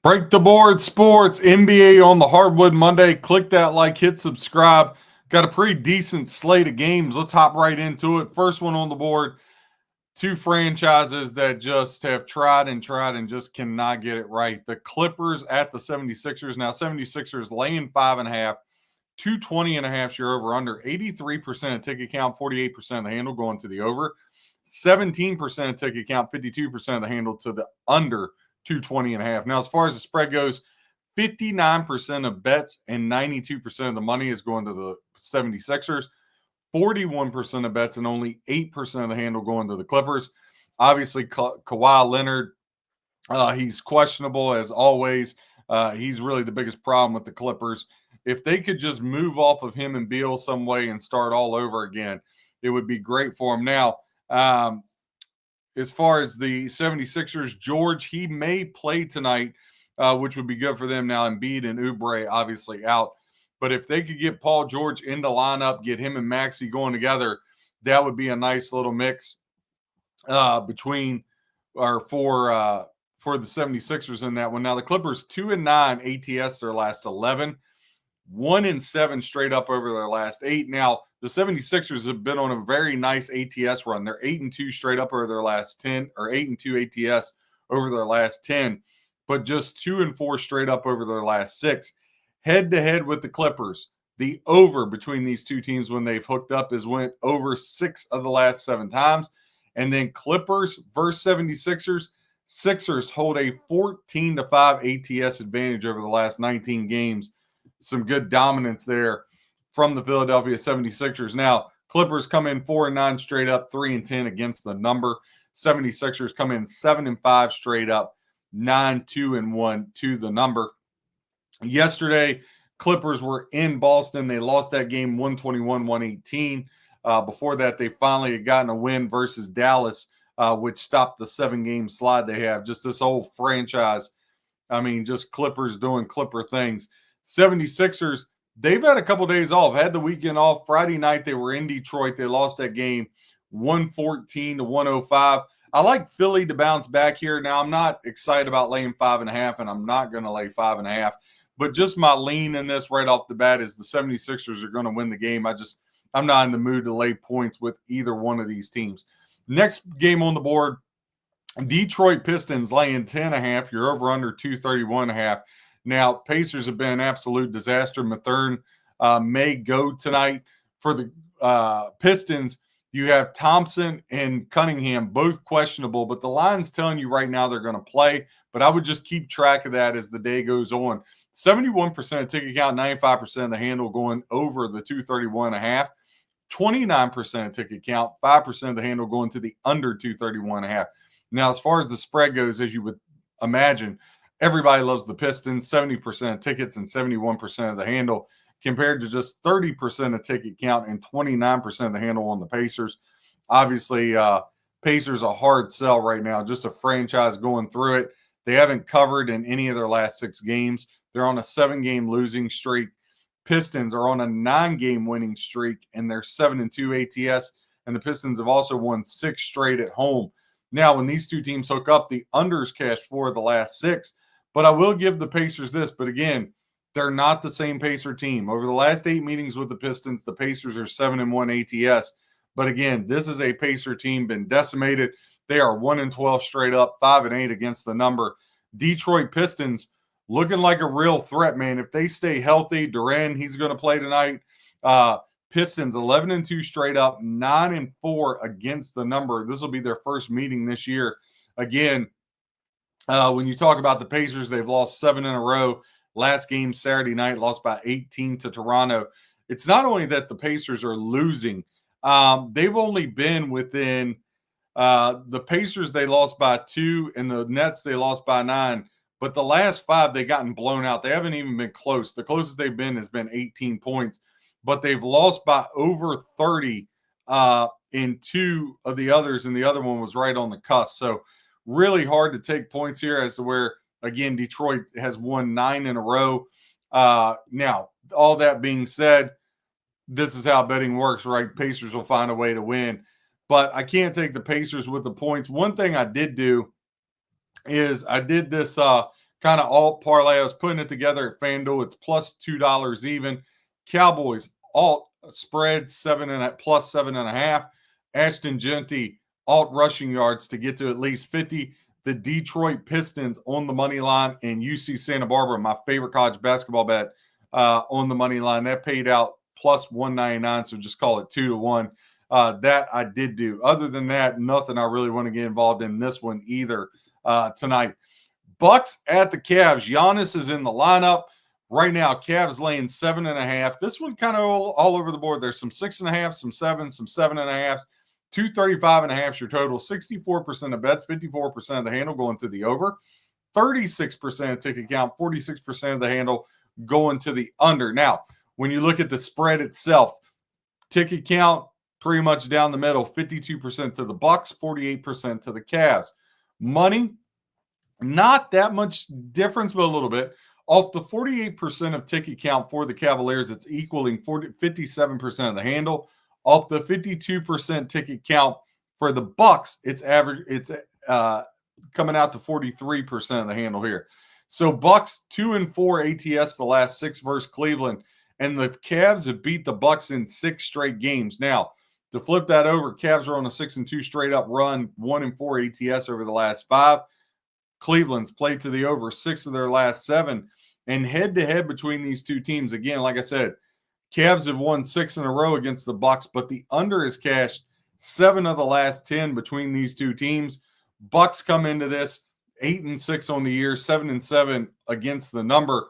Break the board sports, NBA on the hardwood Monday. Click that like, hit subscribe. Got a pretty decent slate of games. Let's hop right into it. First one on the board, two franchises that just have tried and just cannot get it right. The Clippers at the 76ers. Now, 76ers laying 5.5, 220.5 share over under, 83% of ticket count, 48% of the handle going to the over, 17% of ticket count, 52% of the handle to the under 220.5. Now, as far as the spread goes, 59% of bets and 92% of the money is going to the 76ers. 41% of bets and only 8% of the handle going to the Clippers. Obviously, Kawhi Leonard, he's questionable as always. He's really the biggest problem with the Clippers. If they could just move off of him and Beal some way and start all over again, it would be great for him. Now, as far as the 76ers, George, he may play tonight, which would be good for them. Now, Embiid and Oubre obviously out. But if they could get Paul George in the lineup, get him and Maxey going together, that would be a nice little mix between or for the 76ers in that one. Now, the Clippers 2-9 ATS their last 11, 1-7 straight up over their last 8. Now, the 76ers have been on a very nice ATS run. They're 8-2 straight up over their last 10, or 8-2 ATS over their last 10, but just 2-4 straight up over their last 6. Head-to-head with the Clippers, the over between these two teams when they've hooked up is went over 6 of the last 7 times. And then Clippers versus 76ers, Sixers hold a 14-5 ATS advantage over the last 19 games. Some good dominance there from the Philadelphia 76ers. Now, Clippers come in 4-9 straight up, 3-10 against the number. 76ers come in 7-5 straight up, 9-2-1 to the number. Yesterday, Clippers were in Boston. They lost that game 121-118. Before that, they finally had gotten a win versus Dallas, which stopped the 7-game slide they have. Just this whole franchise. I mean, just Clippers doing Clipper things. 76ers, they've had a couple days off, had the weekend off. Friday night, they were in Detroit. They lost that game 114-105. I like Philly to bounce back here. Now, I'm not excited about laying 5.5, and I'm not going to lay 5.5. But just my lean in this right off the bat is the 76ers are going to win the game. I'm not in the mood to lay points with either one of these teams. Next game on the board, Detroit Pistons laying 10.5. You're over under 231.5. Now, Pacers have been an absolute disaster. Mathern may go tonight. For the Pistons, you have Thompson and Cunningham, both questionable, but the line's telling you right now they're going to play. But I would just keep track of that as the day goes on. 71% of ticket count, 95% of the handle going over the 231.5. 29% of ticket count, 5% of the handle going to the under 231.5. Now, as far as the spread goes, as you would imagine, everybody loves the Pistons, 70% of tickets and 71% of the handle, compared to just 30% of ticket count and 29% of the handle on the Pacers. Obviously, Pacers a hard sell right now, just a franchise going through it. They haven't covered in any of their last 6 games. They're on a 7-game losing streak. Pistons are on a 9-game winning streak, and they're 7-2 ATS. And the Pistons have also won 6 straight at home. Now, when these two teams hook up, the unders cashed 4 of the last 6. But I will give the Pacers this. But again, they're not the same Pacer team. Over the last 8 meetings with the Pistons, the Pacers are 7-1 ATS. But again, this is a Pacer team been decimated. They are 1-12 straight up, 5-8 against the number. Detroit Pistons looking like a real threat, man. If they stay healthy, Duran, he's going to play tonight. Pistons 11-2 straight up, 9-4 against the number. This will be their first meeting this year. Again, when you talk about the Pacers, they've lost 7 in a row. Last game Saturday night, lost by 18 to Toronto. It's not only that the Pacers are losing. They've only been within the Pacers, they lost by 2, and the Nets, they lost by 9. But the last 5, they've gotten blown out. They haven't even been close. The closest they've been has been 18 points. But they've lost by over 30 in 2 of the others, and the other one was right on the cusp. So really hard to take points here as to where, again, Detroit has won 9 in a row. Now, all that being said, this is how betting works, right? Pacers will find a way to win. But I can't take the Pacers with the points. One thing I did do is I did this kind of alt parlay. I was putting it together at FanDuel. It's plus $2 even. Cowboys alt spread plus 7.5. Ashton Genty alt rushing yards to get to at least 50. The Detroit Pistons on the money line, and UC Santa Barbara, my favorite college basketball bet, on the money line. That paid out plus 199, so just call it 2-1. That I did do. Other than that, nothing I really want to get involved in this one either tonight. Bucks at the Cavs. Giannis is in the lineup right now. Cavs laying 7.5. This one kind of all over the board. There's some 6.5, some 7, some 7.5. 235.5 is your total. 64% of bets, 54% of the handle going to the over. 36% of ticket count, 46% of the handle going to the under. Now, when you look at the spread itself, ticket count pretty much down the middle. 52% to the Bucks, 48% to the Cavs. Money, not that much difference, but a little bit. Off the 48% of ticket count for the Cavaliers, it's equaling 57% of the handle. Off the 52% ticket count for the Bucks, it's coming out to 43% of the handle here. So Bucks 2-4 ATS the last 6 versus Cleveland, and the Cavs have beat the Bucks in 6 straight games. Now, to flip that over, Cavs are on a 6-2 straight up run, 1-4 ATS over the last 5. Cleveland's played to the over 6 of their last 7. And head-to-head between these two teams, again, like I said, Cavs have won 6 in a row against the Bucks, but the under is cashed 7 of the last 10 between these two teams. Bucks come into this 8-6 on the year, 7-7 against the number.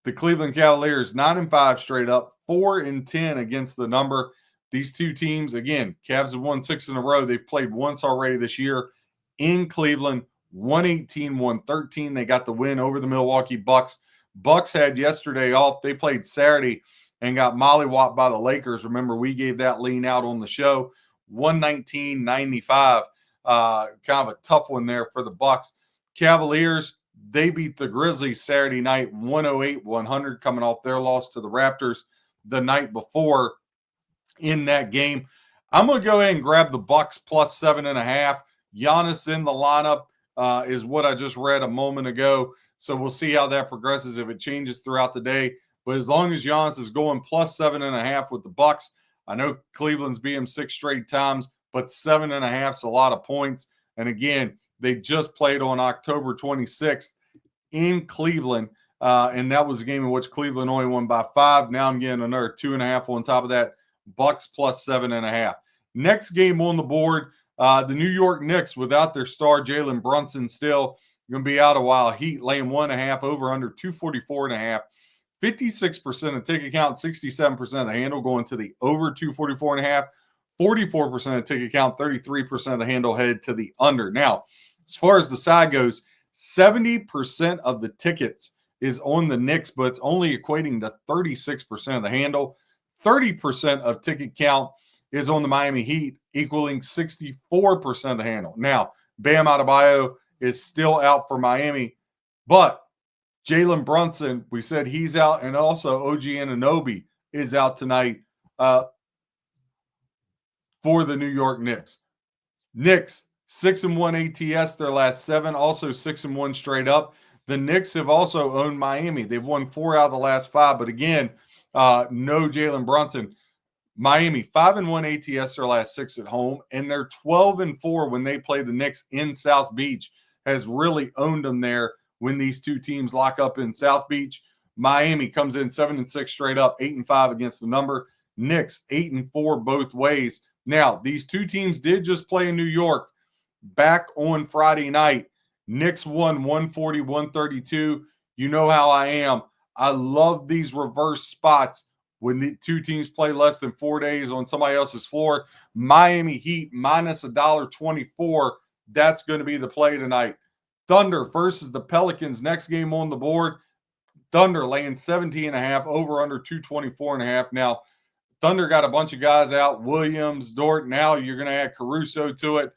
The Cleveland Cavaliers 9-5 straight up, 4-10 against the number. These two teams, again, Cavs have won 6 in a row. They've played once already this year in Cleveland, 118-113. They got the win over the Milwaukee Bucks. Bucks had yesterday off. They played Saturday and got mollywopped by the Lakers. Remember, we gave that lean out on the show, 119-95. Kind of a tough one there for the Bucks. Cavaliers, they beat the Grizzlies Saturday night, 108-100, coming off their loss to the Raptors the night before in that game. I'm going to go ahead and grab the Bucks plus 7.5. Giannis in the lineup is what I just read a moment ago. So we'll see how that progresses, if it changes throughout the day. But as long as Giannis is going plus 7.5 with the Bucks, I know Cleveland's beat him 6 straight times, but 7.5 is a lot of points. And again, they just played on October 26th in Cleveland, and that was a game in which Cleveland only won by 5. Now I'm getting another 2.5 on top of that. Bucks plus 7.5. Next game on the board, the New York Knicks without their star Jalen Brunson still going to be out a while. Heat laying 1.5 over under 244.5. 56% of ticket count, 67% of the handle going to the over 244.5. 44% of ticket count, 33% of the handle headed to the under. Now, as far as the side goes, 70% of the tickets is on the Knicks, but it's only equating to 36% of the handle. 30% of ticket count is on the Miami Heat, equaling 64% of the handle. Now, Bam Adebayo is still out for Miami, but Jalen Brunson, we said he's out, and also OG Anunoby is out tonight for the New York Knicks. Knicks, 6-1 ATS their last 7, also 6-1 straight up. The Knicks have also owned Miami. They've won 4 out of the last 5, but again, no Jalen Brunson. Miami, 5-1 ATS their last 6 at home, and they're 12-4 when they play the Knicks in South Beach. Has really owned them there when these two teams lock up in South Beach. Miami comes in 7-6 straight up, 8-5 against the number. Knicks, 8-4 both ways. Now, these two teams did just play in New York back on Friday night. Knicks won 140-132. You know how I am. I love these reverse spots when the two teams play less than 4 days on somebody else's floor. Miami Heat minus $1.24. That's going to be the play tonight. Thunder versus the Pelicans. Next game on the board. Thunder laying 17.5 over under 224.5. Now, Thunder got a bunch of guys out. Williams, Dort. Now you're going to add Caruso to it.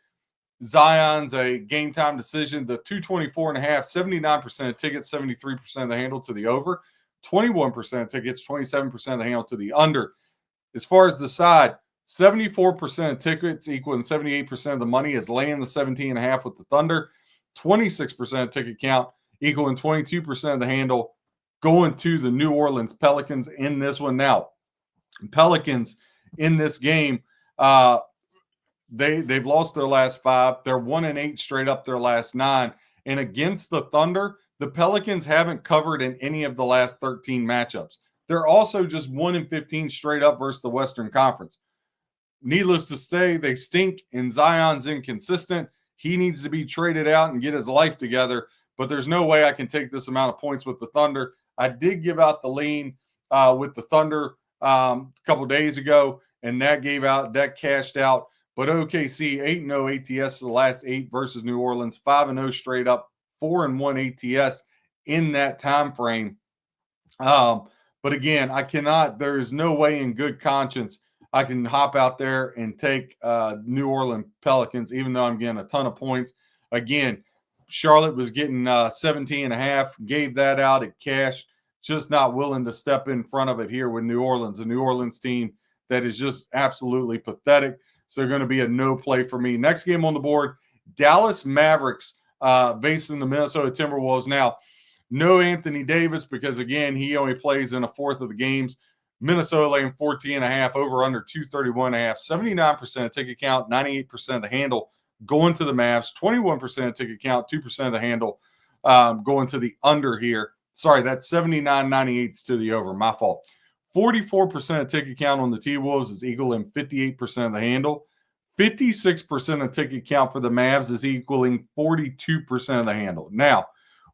Zion's a game time decision. The 224.5, 79% of tickets, 73% of the handle to the over. 21% of tickets, 27% of the handle to the under. As far as the side, 74% of tickets equaling 78% of the money is laying the 17.5 with the Thunder. 26% of ticket count equaling 22% of the handle, going to the New Orleans Pelicans in this one. Now, Pelicans in this game, they've lost their last 5. They're 1-8 straight up their last 9. And against the Thunder, the Pelicans haven't covered in any of the last 13 matchups. They're also just 1-15 straight up versus the Western Conference. Needless to say, they stink, and Zion's inconsistent. He needs to be traded out and get his life together, but there's no way I can take this amount of points with the Thunder. I did give out the lean with the Thunder a couple days ago, and that cashed out. But OKC 8-0 ATS the last 8 versus New Orleans, 5-0 straight up, 4-1 ATS in that time frame. But again, I cannot. There is no way in good conscience I can hop out there and take New Orleans Pelicans, even though I'm getting a ton of points. Again, Charlotte was getting 17.5, gave that out at cash. Just not willing to step in front of it here with New Orleans, a New Orleans team that is just absolutely pathetic. So they're going to be a no play for me. Next game on the board, Dallas Mavericks facing the Minnesota Timberwolves. Now, no Anthony Davis because, again, he only plays in a fourth of the games. Minnesota laying 14.5, over under 231.5, 79% of ticket count, 98% of the handle going to the Mavs, 21% of ticket count, 2% of the handle going to the under here. Sorry, that's 79.98 to the over. My fault. 44% of ticket count on the T-Wolves is equaling 58% of the handle. 56% of ticket count for the Mavs is equaling 42% of the handle. Now,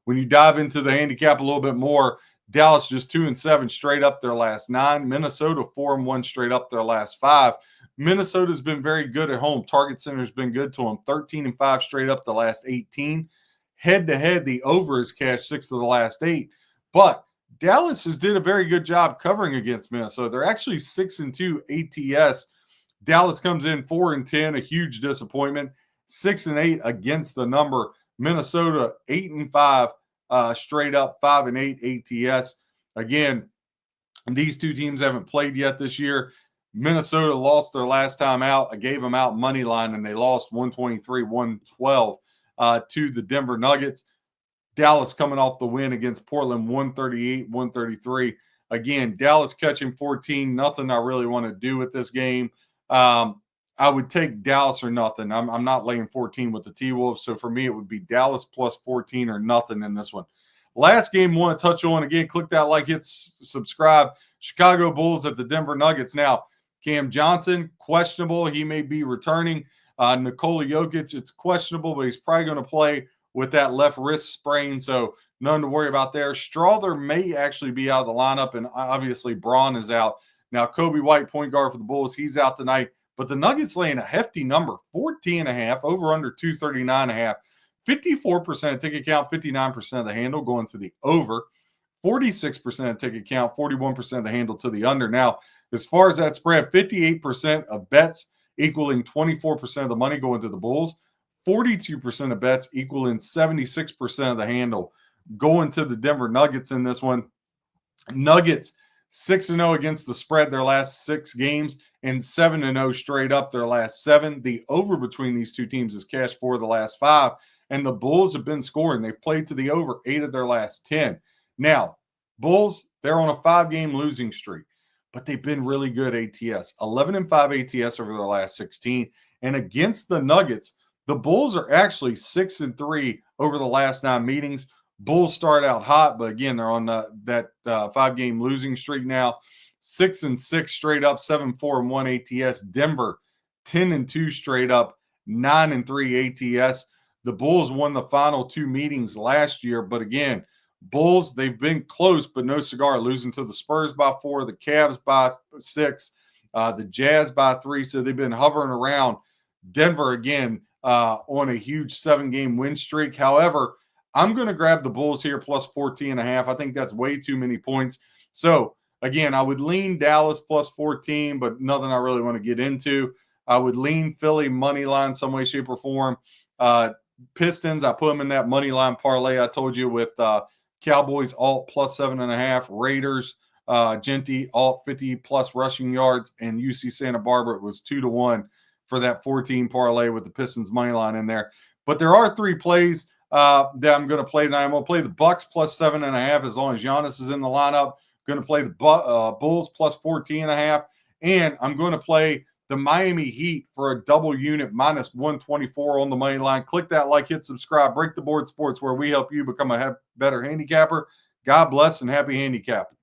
when you dive into the handicap a little bit more, Dallas just 2-7 straight up their last 9. Minnesota 4-1 straight up their last 5. Minnesota's been very good at home. Target Center's been good to them. 13-5 straight up the last 18. Head-to-head, the over is cashed 6 of the last 8. But Dallas has did a very good job covering against Minnesota. They're actually 6-2 ATS. Dallas comes in 4-10, a huge disappointment. 6-8 against the number. Minnesota 8-5 straight up, 5-8 ATS. Again, these two teams haven't played yet this year. Minnesota lost their last time out. I gave them out money line, and they lost 123-112 to the Denver Nuggets. Dallas coming off the win against Portland, 138-133. Again, Dallas catching 14. Nothing I really want to do with this game. I would take Dallas or nothing. I'm not laying 14 with the T-Wolves. So for me, it would be Dallas plus 14 or nothing in this one. Last game I want to touch on. Again, click that like, hit subscribe. Chicago Bulls at the Denver Nuggets. Now, Cam Johnson, questionable. He may be returning. Nikola Jokic, it's questionable, but he's probably going to play with that left wrist sprain, so nothing to worry about there. Strawther may actually be out of the lineup, and obviously Braun is out. Now, Kobe White, point guard for the Bulls, he's out tonight. But the Nuggets laying a hefty number, 14.5, over under 239.5. 54% of ticket count, 59% of the handle going to the over. 46% of ticket count, 41% of the handle to the under. Now, as far as that spread, 58% of bets equaling 24% of the money going to the Bulls. 42% of bets equaling 76% of the handle going to the Denver Nuggets in this one. Nuggets 6-0 against the spread their last 6 games and 7-0 straight up their last 7. The over between these two teams is cashed for the last 5, and the Bulls have been scoring. They've played to the over 8 of their last 10. Now, Bulls, they're on a 5-game losing streak, but they've been really good ATS. 11-5 ATS over their last 16, and against the Nuggets, the Bulls are actually 6-3 over the last 9 meetings. Bulls start out hot, but again, they're on that 5-game losing streak now. 6-6 straight up, 7-4-1 ATS. Denver 10-2 straight up, 9-3 ATS. The Bulls won the final 2 meetings last year, but again, Bulls, they've been close, but no cigar, losing to the Spurs by 4, the Cavs by 6, the Jazz by 3. So they've been hovering around. Denver again on a huge 7-game win streak. However, I'm going to grab the Bulls here plus 14.5. I think that's way too many points. So again, I would lean Dallas plus 14, but nothing I really want to get into. I would lean Philly money line some way, shape, or form. Pistons, I put them in that money line parlay I told you with Cowboys alt plus 7.5, Raiders, Genty alt 50 plus rushing yards, and UC Santa Barbara, it was 2-1 for that 14 parlay with the Pistons money line in there. But there are 3 plays that I'm going to play tonight. I'm going to play the Bucks plus 7.5 as long as Giannis is in the lineup. Going to play the Bulls plus 14.5. And I'm going to play the Miami Heat for a double unit minus 124 on the money line. Click that like, hit subscribe. Break the Board Sports, where we help you become a better handicapper. God bless and happy handicapping.